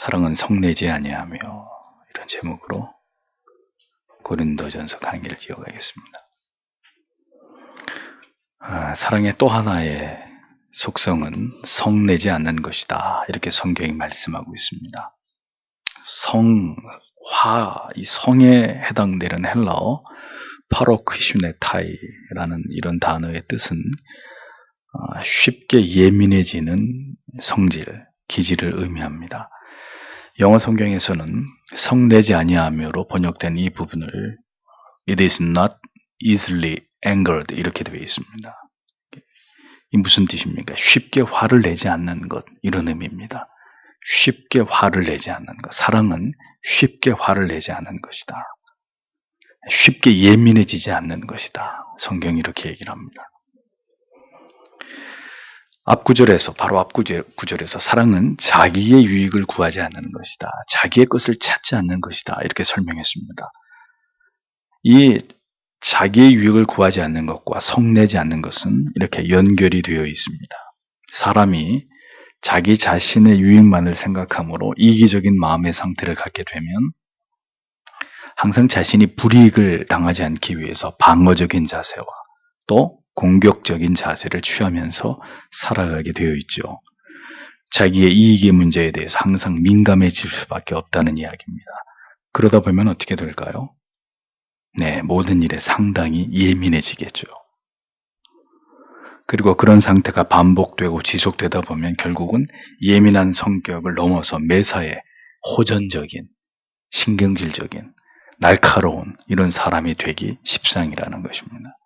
사랑은 성내지 아니하며, 이런 제목으로 고린도전서 강의를 이어가겠습니다. 사랑의 또 하나의 속성은 성내지 않는 것이다, 이렇게 성경이 말씀하고 있습니다. 이 성에 해당되는 헬라어 파로크슈네타이라는 이런 단어의 뜻은 쉽게 예민해지는 성질, 기질을 의미합니다. 영어 성경에서는 성내지 아니하며로 번역된 이 부분을 It is not easily angered, 이렇게 되어 있습니다. 이 무슨 뜻입니까? 쉽게 화를 내지 않는 것, 이런 의미입니다. 쉽게 화를 내지 않는 것. 사랑은 쉽게 화를 내지 않는 것이다. 쉽게 예민해지지 않는 것이다. 성경이 이렇게 얘기를 합니다. 바로 앞 구절에서 사랑은 자기의 유익을 구하지 않는 것이다. 자기의 것을 찾지 않는 것이다. 이렇게 설명했습니다. 이 자기의 유익을 구하지 않는 것과 성내지 않는 것은 이렇게 연결이 되어 있습니다. 사람이 자기 자신의 유익만을 생각함으로 이기적인 마음의 상태를 갖게 되면 항상 자신이 불이익을 당하지 않기 위해서 방어적인 자세와 또 공격적인 자세를 취하면서 살아가게 되어 있죠. 자기의 이익의 문제에 대해서 항상 민감해질 수밖에 없다는 이야기입니다. 그러다 보면 어떻게 될까요? 네, 모든 일에 상당히 예민해지겠죠. 그리고 그런 상태가 반복되고 지속되다 보면 결국은 예민한 성격을 넘어서 매사에 호전적인, 신경질적인, 날카로운 이런 사람이 되기 십상이라는 것입니다.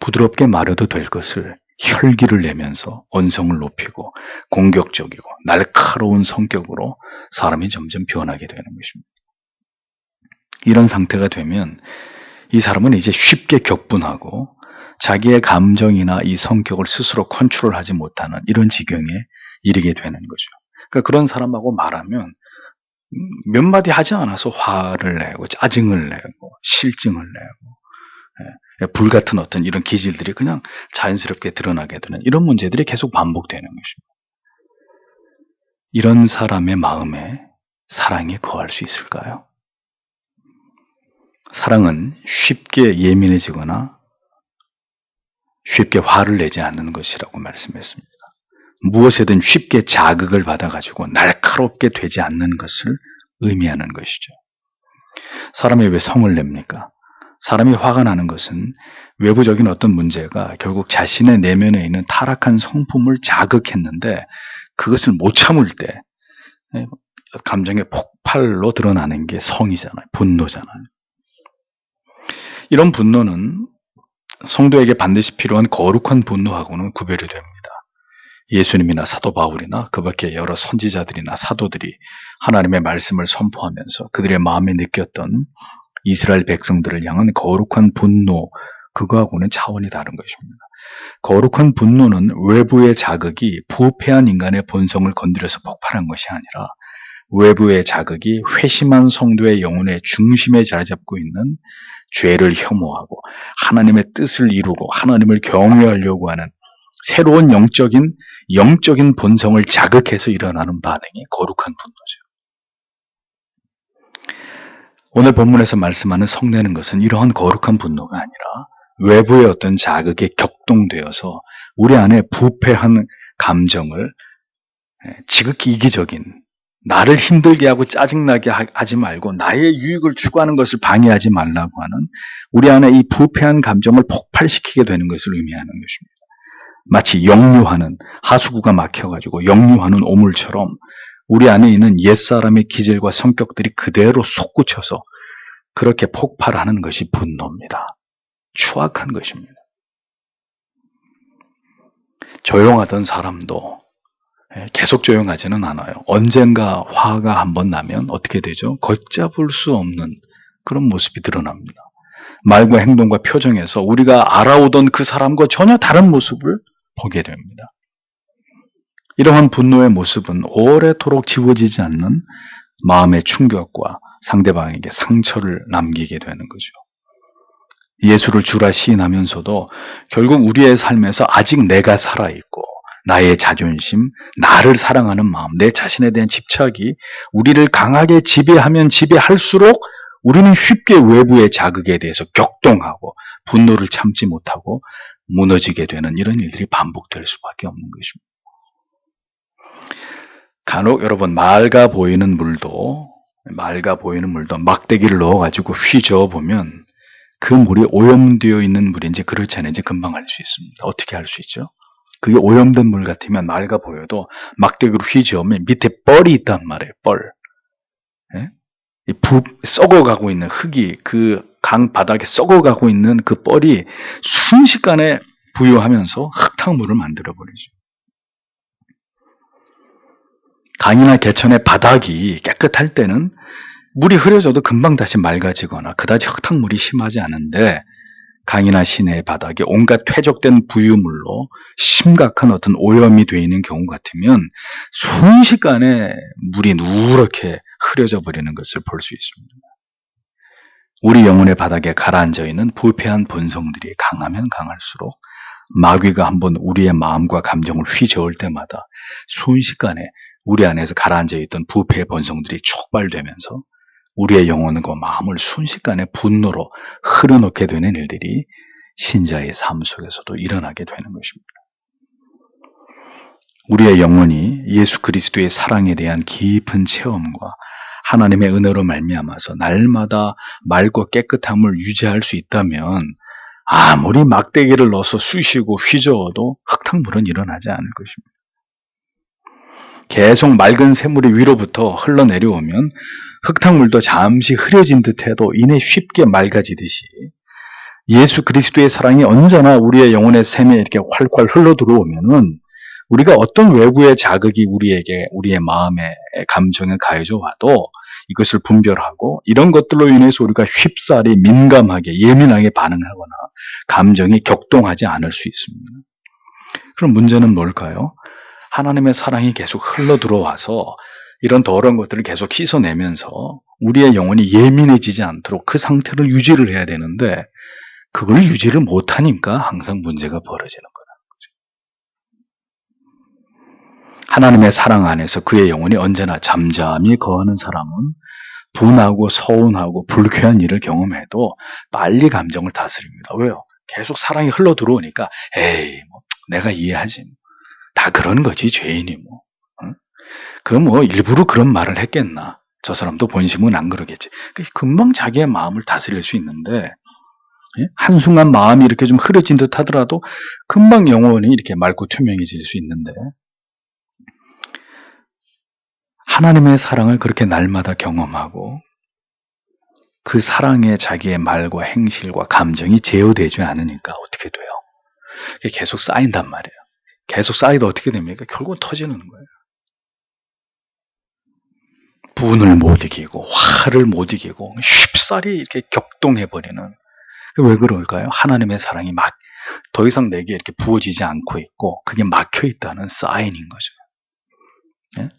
부드럽게 말해도 될 것을 혈기를 내면서 언성을 높이고 공격적이고 날카로운 성격으로 사람이 점점 변하게 되는 것입니다. 이런 상태가 되면 이 사람은 이제 쉽게 격분하고 자기의 감정이나 이 성격을 스스로 컨트롤하지 못하는 이런 지경에 이르게 되는 거죠. 그러니까 그런 사람하고 말하면 몇 마디 하지 않아서 화를 내고 짜증을 내고 실증을 내고 불같은 어떤 이런 기질들이 그냥 자연스럽게 드러나게 되는 이런 문제들이 계속 반복되는 것입니다. 이런 사람의 마음에 사랑이 거할 수 있을까요? 사랑은 쉽게 예민해지거나 쉽게 화를 내지 않는 것이라고 말씀했습니다. 무엇에든 쉽게 자극을 받아가지고 날카롭게 되지 않는 것을 의미하는 것이죠. 사람이 왜 성을 냅니까? 사람이 화가 나는 것은 외부적인 어떤 문제가 결국 자신의 내면에 있는 타락한 성품을 자극했는데 그것을 못 참을 때 감정의 폭발로 드러나는 게 성이잖아요. 분노잖아요. 이런 분노는 성도에게 반드시 필요한 거룩한 분노하고는 구별이 됩니다. 예수님이나 사도 바울이나 그 밖에 여러 선지자들이나 사도들이 하나님의 말씀을 선포하면서 그들의 마음에 느꼈던 이스라엘 백성들을 향한 거룩한 분노, 그거하고는 차원이 다른 것입니다. 거룩한 분노는 외부의 자극이 부패한 인간의 본성을 건드려서 폭발한 것이 아니라 외부의 자극이 회심한 성도의 영혼의 중심에 자리 잡고 있는 죄를 혐오하고 하나님의 뜻을 이루고 하나님을 경외하려고 하는 새로운 영적인 본성을 자극해서 일어나는 반응이 거룩한 분노죠. 오늘 본문에서 말씀하는 성내는 것은 이러한 거룩한 분노가 아니라 외부의 어떤 자극에 격동되어서 우리 안에 부패한 감정을 지극히 이기적인, 나를 힘들게 하고 짜증나게 하지 말고 나의 유익을 추구하는 것을 방해하지 말라고 하는 우리 안에 이 부패한 감정을 폭발시키게 되는 것을 의미하는 것입니다. 마치 역류하는, 하수구가 막혀가지고 역류하는 오물처럼 우리 안에 있는 옛사람의 기질과 성격들이 그대로 솟구쳐서 그렇게 폭발하는 것이 분노입니다. 추악한 것입니다. 조용하던 사람도 계속 조용하지는 않아요. 언젠가 화가 한번 나면 어떻게 되죠? 걷잡을 수 없는 그런 모습이 드러납니다. 말과 행동과 표정에서 우리가 알아오던 그 사람과 전혀 다른 모습을 보게 됩니다. 이러한 분노의 모습은 오래도록 지워지지 않는 마음의 충격과 상대방에게 상처를 남기게 되는 거죠. 예수를 주라 시인하면서도 결국 우리의 삶에서 아직 내가 살아있고 나의 자존심, 나를 사랑하는 마음, 내 자신에 대한 집착이 우리를 강하게 지배하면 지배할수록 우리는 쉽게 외부의 자극에 대해서 격동하고 분노를 참지 못하고 무너지게 되는 이런 일들이 반복될 수밖에 없는 것입니다. 간혹 여러분 맑아 보이는 물도 막대기를 넣어가지고 휘저어 보면 그 물이 오염되어 있는 물인지 그렇지 않은지 금방 알 수 있습니다. 어떻게 알 수 있죠? 그게 오염된 물 같으면 맑아 보여도 막대기로 휘저으면 밑에 뻘이 있단 말이에요. 뻘. 예? 썩어가고 있는 흙이 그 강 바닥에 썩어가고 있는 그 뻘이 순식간에 부유하면서 흙탕물을 만들어버리죠. 강이나 개천의 바닥이 깨끗할 때는 물이 흐려져도 금방 다시 맑아지거나 그다지 흙탕물이 심하지 않은데 강이나 시내의 바닥에 온갖 퇴적된 부유물로 심각한 어떤 오염이 되어 있는 경우 같으면 순식간에 물이 누렇게 흐려져 버리는 것을 볼 수 있습니다. 우리 영혼의 바닥에 가라앉아 있는 부패한 본성들이 강하면 강할수록 마귀가 한번 우리의 마음과 감정을 휘저을 때마다 순식간에 우리 안에서 가라앉아 있던 부패의 본성들이 촉발되면서 우리의 영혼과 마음을 순식간에 분노로 흐려놓게 되는 일들이 신자의 삶 속에서도 일어나게 되는 것입니다. 우리의 영혼이 예수 그리스도의 사랑에 대한 깊은 체험과 하나님의 은혜로 말미암아서 날마다 맑고 깨끗함을 유지할 수 있다면 아무리 막대기를 넣어서 쑤시고 휘저어도 흙탕물은 일어나지 않을 것입니다. 계속 맑은 샘물이 위로부터 흘러내려오면 흙탕물도 잠시 흐려진 듯해도 이내 쉽게 맑아지듯이 예수 그리스도의 사랑이 언제나 우리의 영혼의 샘에 이렇게 활활 흘러들어오면은 우리가 어떤 외부의 자극이 우리의 마음에 감정에 가해져 와도 이것을 분별하고 이런 것들로 인해서 우리가 쉽사리 민감하게 예민하게 반응하거나 감정이 격동하지 않을 수 있습니다. 그럼 문제는 뭘까요? 하나님의 사랑이 계속 흘러들어와서 이런 더러운 것들을 계속 씻어내면서 우리의 영혼이 예민해지지 않도록 그 상태를 유지를 해야 되는데 그걸 유지를 못하니까 항상 문제가 벌어지는 거다. 하나님의 사랑 안에서 그의 영혼이 언제나 잠잠히 거하는 사람은 분하고 서운하고 불쾌한 일을 경험해도 빨리 감정을 다스립니다. 왜요? 계속 사랑이 흘러들어오니까 에이 뭐 내가 이해하지. 다 그런 거지 죄인이 뭐. 응? 그 뭐 일부러 그런 말을 했겠나. 저 사람도 본심은 안 그러겠지. 금방 자기의 마음을 다스릴 수 있는데 한순간 마음이 이렇게 좀 흐려진 듯 하더라도 금방 영혼이 이렇게 맑고 투명해질 수 있는데 하나님의 사랑을 그렇게 날마다 경험하고 그 사랑에 자기의 말과 행실과 감정이 제어되지 않으니까 어떻게 돼요? 계속 쌓인단 말이에요. 계속 쌓이다 어떻게 됩니까? 결국은 터지는 거예요. 분을 못 이기고 화를 못 이기고 쉽사리 이렇게 격동해버리는 왜 그럴까요? 하나님의 사랑이 막 더 이상 내게 이렇게 부어지지 않고 있고 그게 막혀 있다는 사인인 거죠. 예?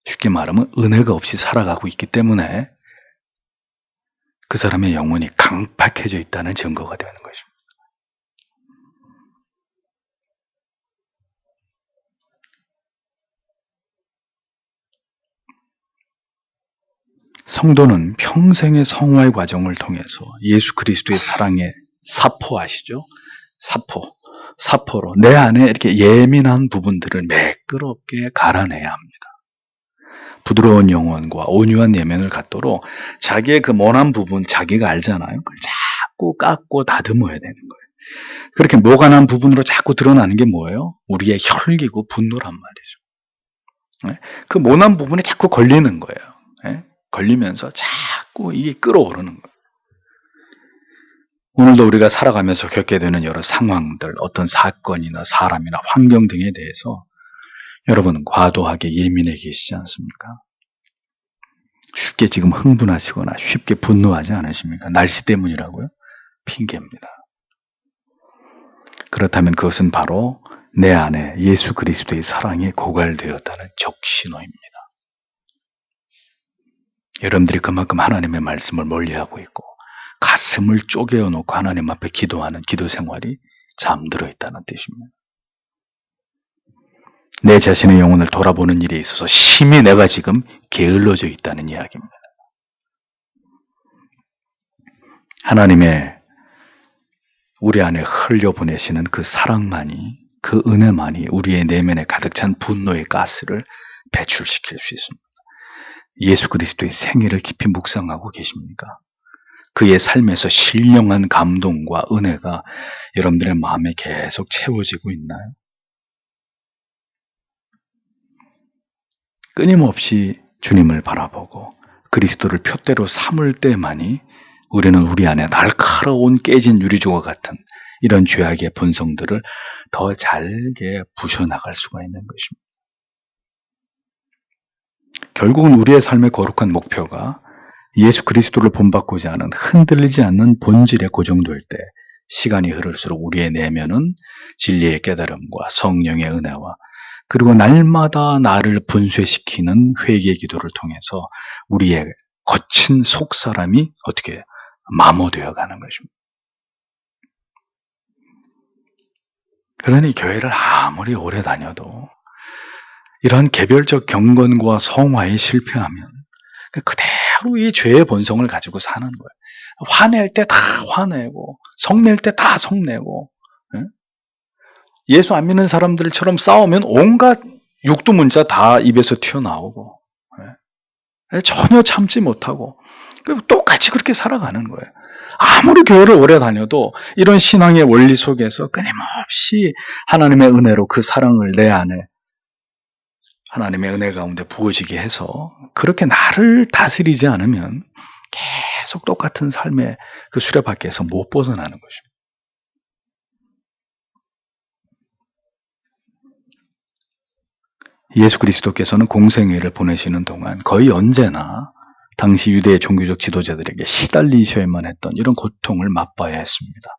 쉽게 말하면 은혜가 없이 살아가고 있기 때문에 그 사람의 영혼이 강팍해져 있다는 증거가 되는 것입니다. 성도는 평생의 성화의 과정을 통해서 예수 그리스도의 사랑에 사포하시죠? 사포로 내 안에 이렇게 예민한 부분들을 매끄럽게 갈아내야 합니다. 부드러운 영혼과 온유한 내면을 갖도록 자기의 그 모난 부분 자기가 알잖아요. 그걸 자꾸 깎고 다듬어야 되는 거예요. 그렇게 모관한 부분으로 자꾸 드러나는 게 뭐예요? 우리의 혈기고 분노란 말이죠. 그 모난 부분에 자꾸 걸리는 거예요. 걸리면서 자꾸 이게 끌어오르는 거예요. 오늘도 우리가 살아가면서 겪게 되는 여러 상황들, 어떤 사건이나 사람이나 환경 등에 대해서 여러분은 과도하게 예민해 계시지 않습니까? 쉽게 지금 흥분하시거나 쉽게 분노하지 않으십니까? 날씨 때문이라고요? 핑계입니다. 그렇다면 그것은 바로 내 안에 예수 그리스도의 사랑이 고갈되었다는 적신호입니다. 여러분들이 그만큼 하나님의 말씀을 멀리하고 있고 가슴을 쪼개어놓고 하나님 앞에 기도하는 기도 생활이 잠들어 있다는 뜻입니다. 내 자신의 영혼을 돌아보는 일에 있어서 심히 내가 지금 게을러져 있다는 이야기입니다. 하나님의 우리 안에 흘려보내시는 그 사랑만이, 그 은혜만이 우리의 내면에 가득 찬 분노의 가스를 배출시킬 수 있습니다. 예수 그리스도의 생애를 깊이 묵상하고 계십니까? 그의 삶에서 신령한 감동과 은혜가 여러분들의 마음에 계속 채워지고 있나요? 끊임없이 주님을 바라보고 그리스도를 표대로 삼을 때만이 우리는 우리 안에 날카로운 깨진 유리조각 같은 이런 죄악의 본성들을 더 잘게 부셔나갈 수가 있는 것입니다. 결국은 우리의 삶의 거룩한 목표가 예수 그리스도를 본받고자 하는 흔들리지 않는 본질에 고정될 때 시간이 흐를수록 우리의 내면은 진리의 깨달음과 성령의 은혜와 그리고 날마다 나를 분쇄시키는 회개의 기도를 통해서 우리의 거친 속사람이 어떻게 마모되어 가는 것입니다. 그러니 교회를 아무리 오래 다녀도 이러한 개별적 경건과 성화에 실패하면 그대로 이 죄의 본성을 가지고 사는 거예요. 화낼 때 다 화내고 성낼 때 다 성내고, 예수 안 믿는 사람들처럼 싸우면 온갖 육두문자 다 입에서 튀어나오고, 전혀 참지 못하고 똑같이 그렇게 살아가는 거예요. 아무리 교회를 오래 다녀도 이런 신앙의 원리 속에서 끊임없이 하나님의 은혜로 그 사랑을 내 안에 하나님의 은혜 가운데 부어지게 해서 그렇게 나를 다스리지 않으면 계속 똑같은 삶의 그 수레바퀴에서 못 벗어나는 것입니다. 예수 그리스도께서는 공생애를 보내시는 동안 거의 언제나 당시 유대의 종교적 지도자들에게 시달리셔야만 했던 이런 고통을 맛봐야 했습니다.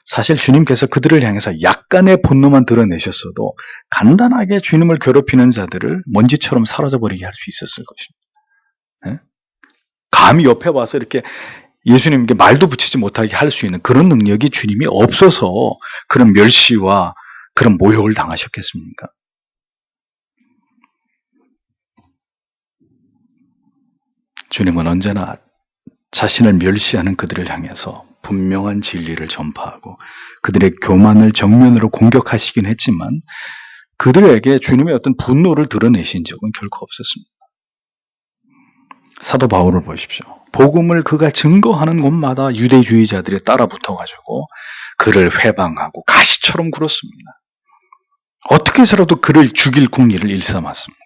사실 주님께서 그들을 향해서 약간의 분노만 드러내셨어도 간단하게 주님을 괴롭히는 자들을 먼지처럼 사라져버리게 할 수 있었을 것입니다. 감히 옆에 와서 이렇게 예수님께 말도 붙이지 못하게 할 수 있는 그런 능력이 주님이 없어서 그런 멸시와 그런 모욕을 당하셨겠습니까? 주님은 언제나 자신을 멸시하는 그들을 향해서 분명한 진리를 전파하고 그들의 교만을 정면으로 공격하시긴 했지만 그들에게 주님의 어떤 분노를 드러내신 적은 결코 없었습니다. 사도 바울을 보십시오. 복음을 그가 증거하는 곳마다 유대주의자들이 따라붙어가지고 그를 회방하고 가시처럼 굴었습니다. 어떻게 해서라도 그를 죽일 궁리를 일삼았습니다.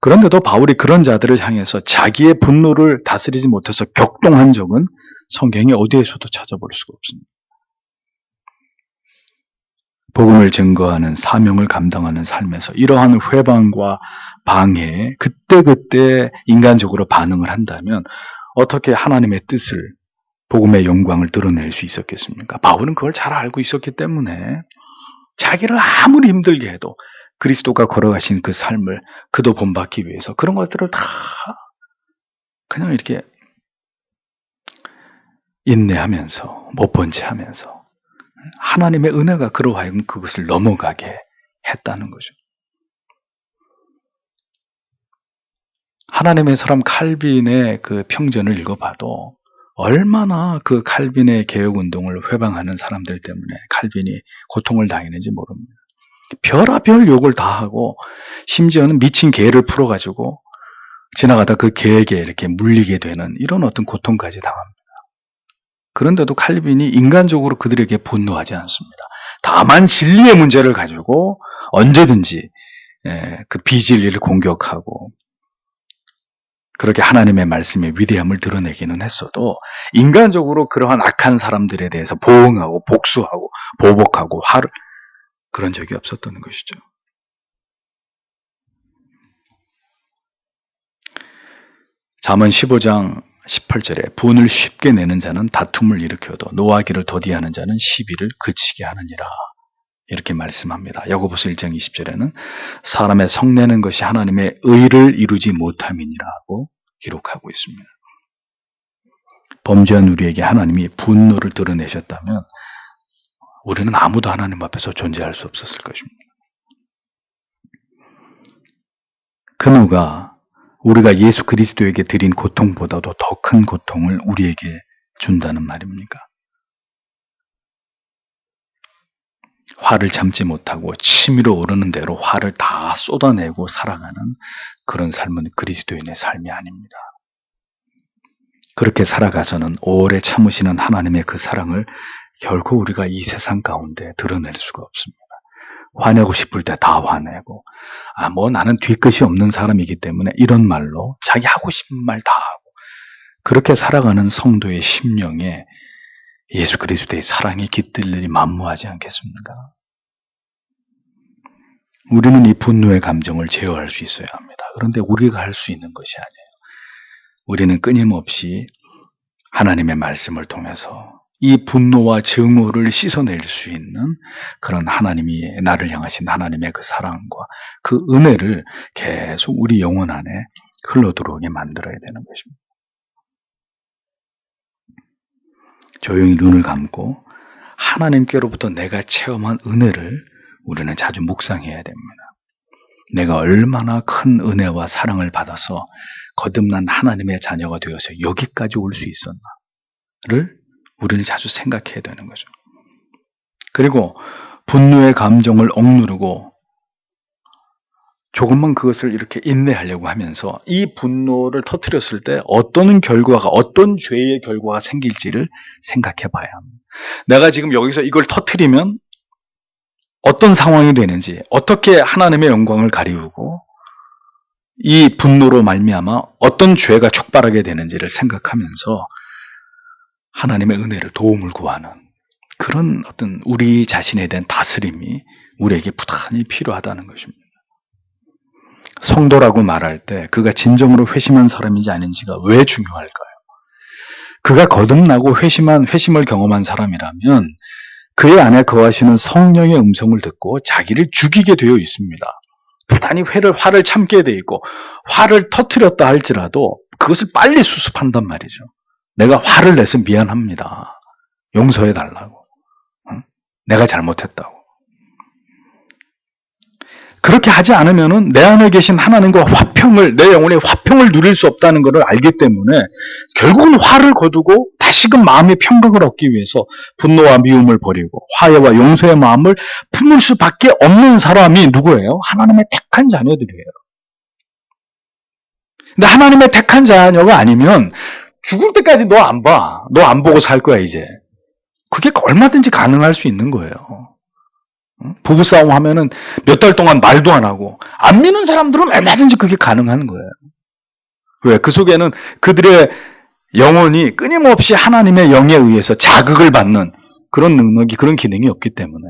그런데도 바울이 그런 자들을 향해서 자기의 분노를 다스리지 못해서 격동한 적은 성경에 어디에서도 찾아볼 수가 없습니다. 복음을 증거하는 사명을 감당하는 삶에서 이러한 회방과 방해에 그때그때 인간적으로 반응을 한다면 어떻게 하나님의 뜻을, 복음의 영광을 드러낼 수 있었겠습니까? 바울은 그걸 잘 알고 있었기 때문에 자기를 아무리 힘들게 해도 그리스도가 걸어가신 그 삶을 그도 본받기 위해서 그런 것들을 다 그냥 이렇게 인내하면서 못 본 채 하면서 하나님의 은혜가 그로 하여금 그것을 넘어가게 했다는 거죠. 하나님의 사람 칼빈의 그 평전을 읽어봐도 얼마나 그 칼빈의 개혁운동을 회방하는 사람들 때문에 칼빈이 고통을 당했는지 모릅니다. 별의별 욕을 다 하고 심지어는 미친 개를 풀어가지고 지나가다 그 개에게 이렇게 물리게 되는 이런 어떤 고통까지 당합니다. 그런데도 칼빈이 인간적으로 그들에게 분노하지 않습니다. 다만 진리의 문제를 가지고 언제든지 그 비진리를 공격하고 그렇게 하나님의 말씀의 위대함을 드러내기는 했어도 인간적으로 그러한 악한 사람들에 대해서 보응하고 복수하고 보복하고 화를 그런 적이 없었던 것이죠. 잠언 15장 18절에 분을 쉽게 내는 자는 다툼을 일으켜도 노하기를 더디하는 자는 시비를 그치게 하느니라. 이렇게 말씀합니다. 야고보서 1장 20절에는 사람의 성내는 것이 하나님의 의를 이루지 못함이니라고 기록하고 있습니다. 범죄한 우리에게 하나님이 분노를 드러내셨다면 우리는 아무도 하나님 앞에서 존재할 수 없었을 것입니다. 그 누가 우리가 예수 그리스도에게 드린 고통보다도 더 큰 고통을 우리에게 준다는 말입니까? 화를 참지 못하고 치밀어 오르는 대로 화를 다 쏟아내고 살아가는 그런 삶은 그리스도인의 삶이 아닙니다. 그렇게 살아가서는 오래 참으시는 하나님의 그 사랑을 결코 우리가 이 세상 가운데 드러낼 수가 없습니다. 화내고 싶을 때 다 화내고, 나는 뒤끝이 없는 사람이기 때문에 이런 말로 자기 하고 싶은 말 다 하고, 그렇게 살아가는 성도의 심령에 예수 그리스도의 사랑이 깃들 일이 만무하지 않겠습니까? 우리는 이 분노의 감정을 제어할 수 있어야 합니다. 그런데 우리가 할 수 있는 것이 아니에요. 우리는 끊임없이 하나님의 말씀을 통해서 이 분노와 증오를 씻어낼 수 있는 그런 하나님이 나를 향하신 하나님의 그 사랑과 그 은혜를 계속 우리 영혼 안에 흘러들어오게 만들어야 되는 것입니다. 조용히 눈을 감고 하나님께로부터 내가 체험한 은혜를 우리는 자주 묵상해야 됩니다. 내가 얼마나 큰 은혜와 사랑을 받아서 거듭난 하나님의 자녀가 되어서 여기까지 올 수 있었나를 우리는 자주 생각해야 되는 거죠. 그리고 분노의 감정을 억누르고 조금만 그것을 이렇게 인내하려고 하면서 이 분노를 터뜨렸을 때 어떤 결과가, 어떤 죄의 결과가 생길지를 생각해 봐야 합니다. 내가 지금 여기서 이걸 터뜨리면 어떤 상황이 되는지, 어떻게 하나님의 영광을 가리우고 이 분노로 말미암아 어떤 죄가 촉발하게 되는지를 생각하면서 하나님의 은혜를, 도움을 구하는 그런 어떤 우리 자신에 대한 다스림이 우리에게 부단히 필요하다는 것입니다. 성도라고 말할 때 그가 진정으로 회심한 사람인지 아닌지가 왜 중요할까요? 그가 거듭나고 회심을 경험한 사람이라면 그의 안에 거하시는 성령의 음성을 듣고 자기를 죽이게 되어 있습니다. 부단히 화를 참게 되어 있고 화를 터뜨렸다 할지라도 그것을 빨리 수습한단 말이죠. 내가 화를 내서 미안합니다. 용서해 달라고. 내가 잘못했다고. 그렇게 하지 않으면은 내 안에 계신 하나님과 내 영혼의 화평을 누릴 수 없다는 것을 알기 때문에 결국은 화를 거두고 다시금 마음의 평강을 얻기 위해서 분노와 미움을 버리고 화해와 용서의 마음을 품을 수밖에 없는 사람이 누구예요? 하나님의 택한 자녀들이에요. 근데 하나님의 택한 자녀가 아니면 죽을 때까지 너 안 봐. 너 안 보고 살 거야, 이제. 그게 얼마든지 가능할 수 있는 거예요. 부부싸움 하면은 몇 달 동안 말도 안 하고, 안 믿는 사람들은 얼마든지 그게 가능한 거예요. 왜? 그 속에는 그들의 영혼이 끊임없이 하나님의 영에 의해서 자극을 받는 그런 능력이, 그런 기능이 없기 때문에.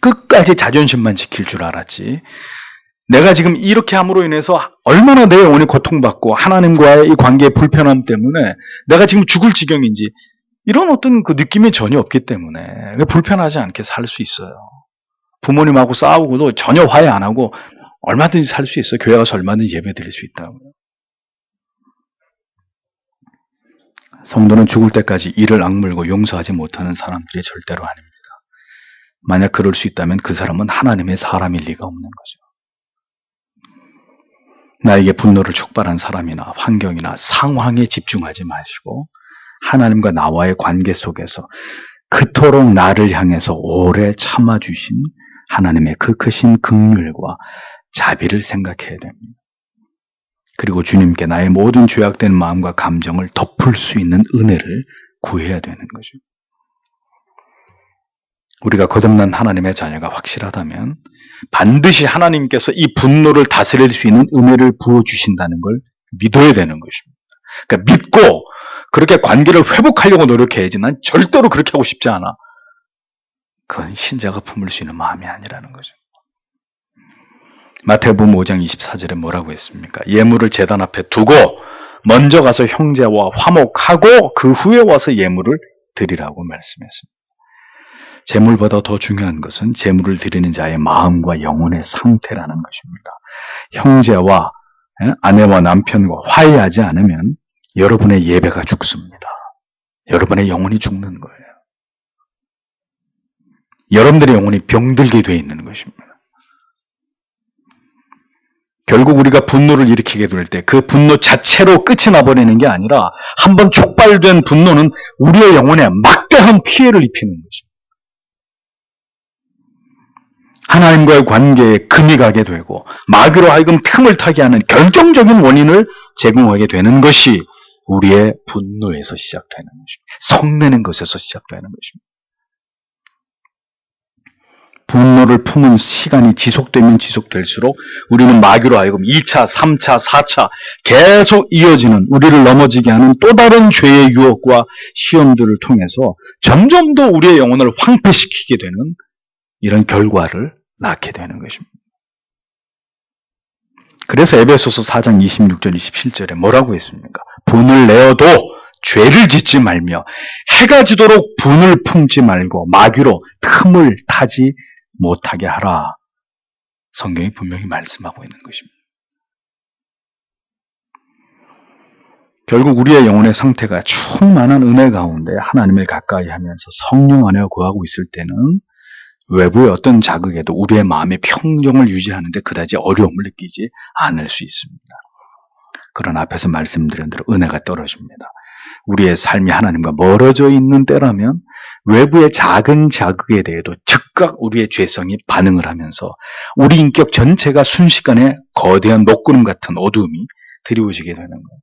끝까지 자존심만 지킬 줄 알았지. 내가 지금 이렇게 함으로 인해서 얼마나 내 영혼이 고통받고 하나님과의 이 관계의 불편함 때문에 내가 지금 죽을 지경인지 이런 어떤 그 느낌이 전혀 없기 때문에 불편하지 않게 살 수 있어요. 부모님하고 싸우고도 전혀 화해 안 하고 얼마든지 살 수 있어요. 교회 가서 얼마든지 예배 드릴 수 있다고요. 성도는 죽을 때까지 이를 악물고 용서하지 못하는 사람들이 절대로 아닙니다. 만약 그럴 수 있다면 그 사람은 하나님의 사람일 리가 없는 거죠. 나에게 분노를 촉발한 사람이나 환경이나 상황에 집중하지 마시고 하나님과 나와의 관계 속에서 그토록 나를 향해서 오래 참아주신 하나님의 그 크신 긍휼과 자비를 생각해야 됩니다. 그리고 주님께 나의 모든 죄악된 마음과 감정을 덮을 수 있는 은혜를 구해야 되는 거죠. 우리가 거듭난 하나님의 자녀가 확실하다면 반드시 하나님께서 이 분노를 다스릴 수 있는 은혜를 부어주신다는 걸 믿어야 되는 것입니다. 그러니까 믿고 그렇게 관계를 회복하려고 노력해야지 난 절대로 그렇게 하고 싶지 않아. 그건 신자가 품을 수 있는 마음이 아니라는 거죠. 마태복음 5장 24절에 뭐라고 했습니까? 예물을 제단 앞에 두고 먼저 가서 형제와 화목하고 그 후에 와서 예물을 드리라고 말씀했습니다. 재물보다 더 중요한 것은 재물을 드리는 자의 마음과 영혼의 상태라는 것입니다. 형제와 아내와 남편과 화해하지 않으면 여러분의 예배가 죽습니다. 여러분의 영혼이 죽는 거예요. 여러분들의 영혼이 병들게 되어 있는 것입니다. 결국 우리가 분노를 일으키게 될 때 그 분노 자체로 끝이 나버리는 게 아니라 한번 촉발된 분노는 우리의 영혼에 막대한 피해를 입히는 것입니다. 하나님과의 관계에 금이 가게 되고 마귀로 하여금 틈을 타게 하는 결정적인 원인을 제공하게 되는 것이 우리의 분노에서 시작되는 것입니다. 성내는 것에서 시작되는 것입니다. 분노를 품은 시간이 지속되면 지속될수록 우리는 마귀로 하여금 2차, 3차, 4차 계속 이어지는 우리를 넘어지게 하는 또 다른 죄의 유혹과 시험들을 통해서 점점 더 우리의 영혼을 황폐시키게 되는 이런 결과를 낳게 되는 것입니다. 그래서 에베소서 4장 26절 27절에 뭐라고 했습니까? 분을 내어도 죄를 짓지 말며 해가 지도록 분을 품지 말고 마귀로 틈을 타지 못하게 하라. 성경이 분명히 말씀하고 있는 것입니다. 결국 우리의 영혼의 상태가 충만한 은혜 가운데 하나님을 가까이 하면서 성령 안에 거하고 있을 때는 외부의 어떤 자극에도 우리의 마음의 평정을 유지하는데 그다지 어려움을 느끼지 않을 수 있습니다. 그런 앞에서 말씀드린 대로 은혜가 떨어집니다. 우리의 삶이 하나님과 멀어져 있는 때라면 외부의 작은 자극에 대해도 즉각 우리의 죄성이 반응을 하면서 우리 인격 전체가 순식간에 거대한 녹구름 같은 어두움이 드리워지게 되는 거예요.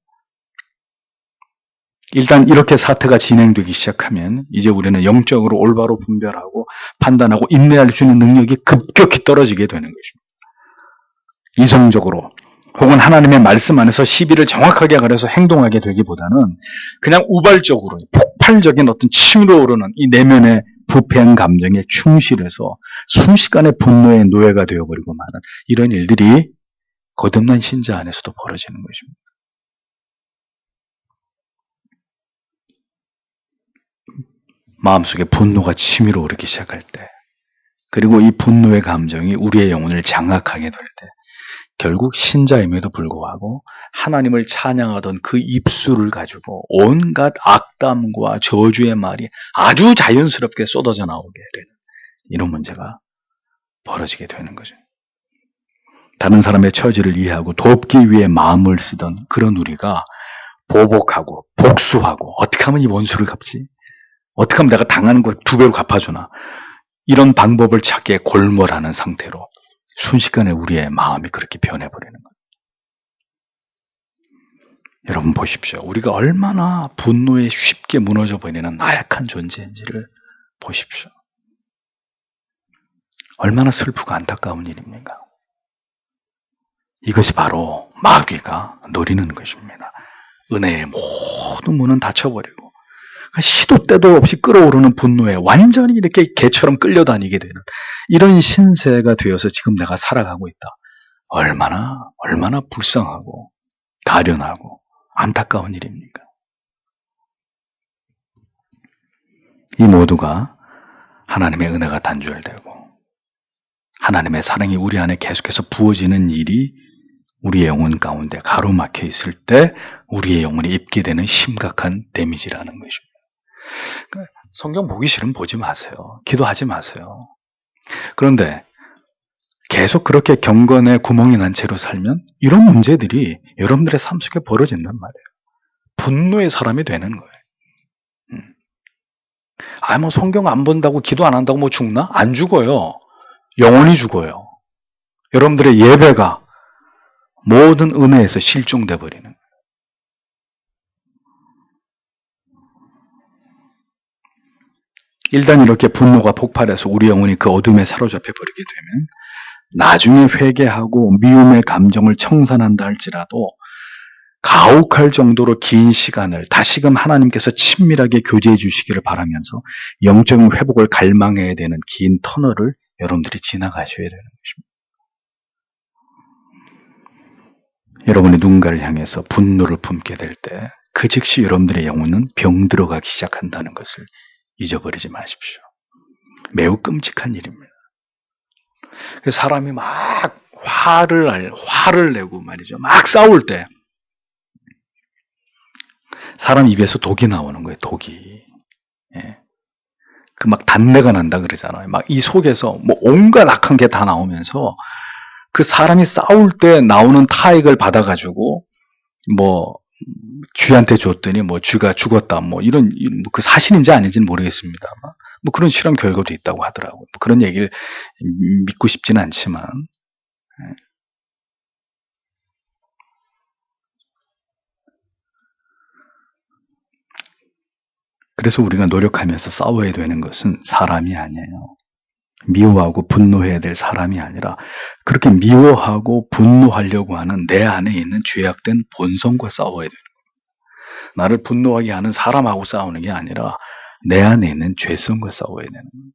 일단 이렇게 사태가 진행되기 시작하면 이제 우리는 영적으로 올바로 분별하고 판단하고 인내할 수 있는 능력이 급격히 떨어지게 되는 것입니다. 이성적으로 혹은 하나님의 말씀 안에서 시비를 정확하게 가려서 행동하게 되기보다는 그냥 우발적으로 폭발적인 어떤 치밀어 오르는 이 내면의 부패한 감정에 충실해서 순식간에 분노의 노예가 되어버리고 마는 이런 일들이 거듭난 신자 안에서도 벌어지는 것입니다. 마음속에 분노가 치밀어 오르기 시작할 때, 그리고 이 분노의 감정이 우리의 영혼을 장악하게 될 때, 결국 신자임에도 불구하고 하나님을 찬양하던 그 입술을 가지고 온갖 악담과 저주의 말이 아주 자연스럽게 쏟아져 나오게 되는 이런 문제가 벌어지게 되는 거죠. 다른 사람의 처지를 이해하고 돕기 위해 마음을 쓰던 그런 우리가 보복하고 복수하고 어떻게 하면 이 원수를 갚지? 어떻게 하면 내가 당하는 걸 2배로 갚아주나? 이런 방법을 찾기에 골몰하는 상태로 순식간에 우리의 마음이 그렇게 변해버리는 거예요. 여러분 보십시오. 우리가 얼마나 분노에 쉽게 무너져 버리는 나약한 존재인지를 보십시오. 얼마나 슬프고 안타까운 일입니까? 이것이 바로 마귀가 노리는 것입니다. 은혜의 모든 문은 닫혀버리고 시도 때도 없이 끓어오르는 분노에 완전히 이렇게 개처럼 끌려다니게 되는 이런 신세가 되어서 지금 내가 살아가고 있다. 얼마나 불쌍하고 가련하고 안타까운 일입니까? 이 모두가 하나님의 은혜가 단절되고 하나님의 사랑이 우리 안에 계속해서 부어지는 일이 우리의 영혼 가운데 가로막혀 있을 때 우리의 영혼이 입게 되는 심각한 데미지라는 것입니다. 성경 보기 싫으면 보지 마세요. 기도하지 마세요. 그런데 계속 그렇게 경건에 구멍이 난 채로 살면 이런 문제들이 여러분들의 삶 속에 벌어진단 말이에요. 분노의 사람이 되는 거예요. 뭐 성경 안 본다고 기도 안 한다고 뭐 죽나? 안 죽어요. 영원히 죽어요. 여러분들의 예배가 모든 은혜에서 실종돼 버리는 거예요. 일단 이렇게 분노가 폭발해서 우리 영혼이 그 어둠에 사로잡혀 버리게 되면 나중에 회개하고 미움의 감정을 청산한다 할지라도 가혹할 정도로 긴 시간을 다시금 하나님께서 친밀하게 교제해 주시기를 바라면서 영적인 회복을 갈망해야 되는 긴 터널을 여러분들이 지나가셔야 되는 것입니다. 여러분이 누군가를 향해서 분노를 품게 될 때 그 즉시 여러분들의 영혼은 병들어가기 시작한다는 것을 잊어버리지 마십시오. 매우 끔찍한 일입니다. 사람이 막 화를 내고 말이죠. 막 싸울 때 사람 입에서 독이 나오는 거예요. 독이. 예. 그 막 단내가 난다 그러잖아요. 막 이 속에서 뭐 온갖 악한 게 다 나오면서 그 사람이 싸울 때 나오는 타액을 받아가지고 뭐 쥐한테 줬더니 뭐 쥐가 죽었다 뭐 이런 그 사실인지 아닌지는 모르겠습니다만 뭐 그런 실험 결과도 있다고 하더라고요. 뭐 그런 얘기를 믿고 싶지는 않지만 그래서 우리가 노력하면서 싸워야 되는 것은 사람이 아니에요. 미워하고 분노해야 될 사람이 아니라 그렇게 미워하고 분노하려고 하는 내 안에 있는 죄악된 본성과 싸워야 돼요. 나를 분노하게 하는 사람하고 싸우는 게 아니라 내 안에 있는 죄성과 싸워야 되는 거예요.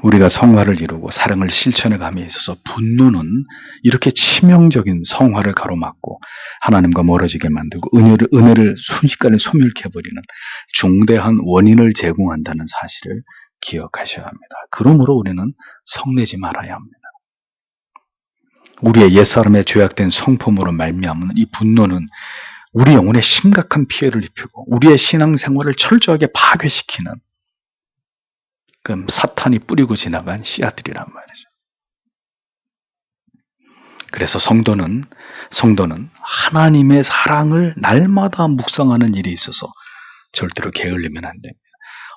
우리가 성화를 이루고 사랑을 실천해 감에 있어서 분노는 이렇게 치명적인 성화를 가로막고 하나님과 멀어지게 만들고 은혜를 순식간에 소멸해버리는 중대한 원인을 제공한다는 사실을 기억하셔야 합니다. 그러므로 우리는 성내지 말아야 합니다. 우리의 옛사람의 죄악된 성품으로 말미암는 이 분노는 우리 영혼에 심각한 피해를 입히고 우리의 신앙생활을 철저하게 파괴시키는 그 사탄이 뿌리고 지나간 씨앗들이란 말이죠. 그래서 성도는 하나님의 사랑을 날마다 묵상하는 일이 있어서 절대로 게을리면 안 됩니다.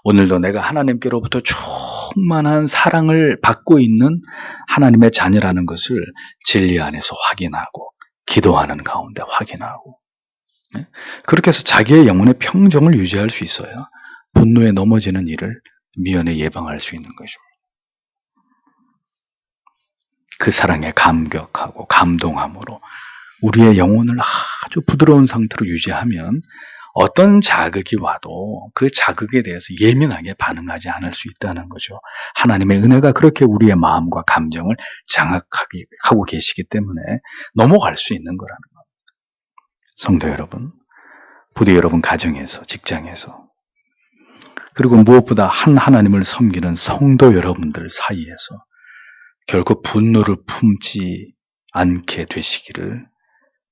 오늘도 내가 하나님께로부터 충만한 사랑을 받고 있는 하나님의 자녀라는 것을 진리 안에서 확인하고 기도하는 가운데 확인하고 그렇게 해서 자기의 영혼의 평정을 유지할 수 있어야 분노에 넘어지는 일을 미연에 예방할 수 있는 것입니다. 그 사랑에 감격하고 감동함으로 우리의 영혼을 아주 부드러운 상태로 유지하면 어떤 자극이 와도 그 자극에 대해서 예민하게 반응하지 않을 수 있다는 거죠. 하나님의 은혜가 그렇게 우리의 마음과 감정을 장악하게 하고 계시기 때문에 넘어갈 수 있는 거라는 겁니다. 성도 여러분, 부디 여러분 가정에서, 직장에서 그리고 무엇보다 한 하나님을 섬기는 성도 여러분들 사이에서 결코 분노를 품지 않게 되시기를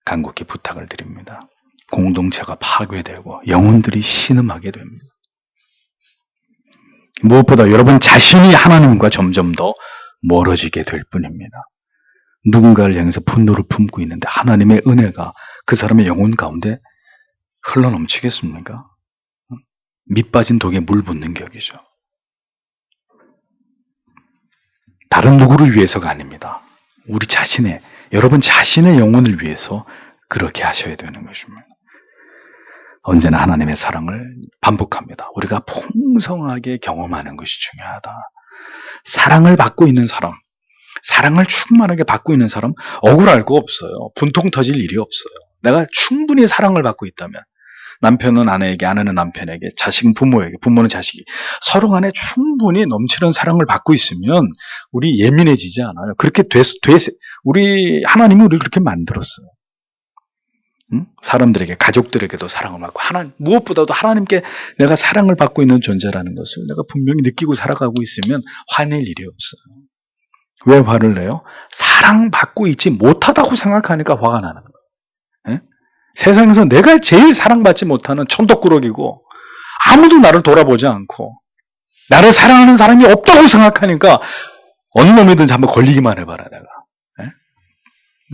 간곡히 부탁을 드립니다. 공동체가 파괴되고 영혼들이 신음하게 됩니다. 무엇보다 여러분 자신이 하나님과 점점 더 멀어지게 될 뿐입니다. 누군가를 향해서 분노를 품고 있는데 하나님의 은혜가 그 사람의 영혼 가운데 흘러넘치겠습니까? 밑 빠진 독에 물 붓는 격이죠. 다른 누구를 위해서가 아닙니다. 우리 자신의, 여러분 자신의 영혼을 위해서 그렇게 하셔야 되는 것입니다. 언제나 하나님의 사랑을 반복합니다. 우리가 풍성하게 경험하는 것이 중요하다. 사랑을 받고 있는 사람, 사랑을 충만하게 받고 있는 사람 억울할 거 없어요. 분통 터질 일이 없어요. 내가 충분히 사랑을 받고 있다면 남편은 아내에게, 아내는 남편에게, 자식은 부모에게, 부모는 자식이 서로 간에 충분히 넘치는 사랑을 받고 있으면 우리 예민해지지 않아요. 그렇게 우리 하나님이 우리를 그렇게 만들었어요. 사람들에게, 가족들에게도 사랑을 받고 무엇보다도 하나님께 내가 사랑을 받고 있는 존재라는 것을 내가 분명히 느끼고 살아가고 있으면 화낼 일이 없어요. 왜 화를 내요? 사랑받고 있지 못하다고 생각하니까 화가 나는 거예요. 세상에서 내가 제일 사랑받지 못하는 천덕꾸러기고 아무도 나를 돌아보지 않고 나를 사랑하는 사람이 없다고 생각하니까 어느 놈이든지 한번 걸리기만 해봐라 내가.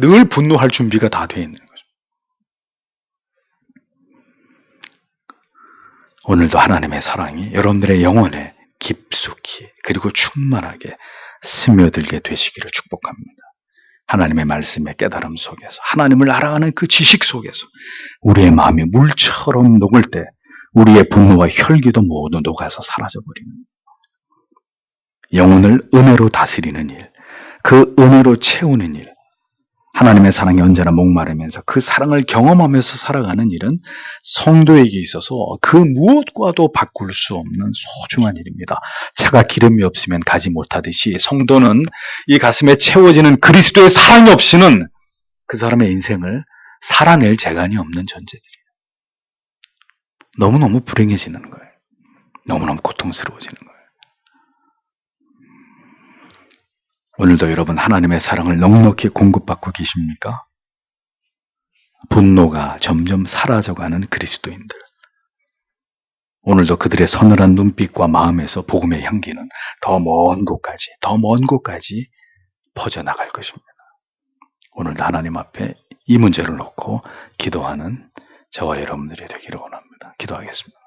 늘 분노할 준비가 다 돼 있는 거죠. 오늘도 하나님의 사랑이 여러분들의 영혼에 깊숙이 그리고 충만하게 스며들게 되시기를 축복합니다. 하나님의 말씀의 깨달음 속에서 하나님을 알아가는 그 지식 속에서 우리의 마음이 물처럼 녹을 때 우리의 분노와 혈기도 모두 녹아서 사라져버리는 영혼을 은혜로 다스리는 일, 그 은혜로 채우는 일, 하나님의 사랑이 언제나 목마르면서 그 사랑을 경험하면서 살아가는 일은 성도에게 있어서 그 무엇과도 바꿀 수 없는 소중한 일입니다. 차가 기름이 없으면 가지 못하듯이 성도는 이 가슴에 채워지는 그리스도의 사랑이 없이는 그 사람의 인생을 살아낼 재간이 없는 존재들이에요. 너무너무 불행해지는 거예요. 너무너무 고통스러워지는 거예요. 오늘도 여러분 하나님의 사랑을 넉넉히 공급받고 계십니까? 분노가 점점 사라져가는 그리스도인들. 오늘도 그들의 서늘한 눈빛과 마음에서 복음의 향기는 더 먼 곳까지 퍼져나갈 것입니다. 오늘 하나님 앞에 이 문제를 놓고 기도하는 저와 여러분들이 되기를 원합니다. 기도하겠습니다.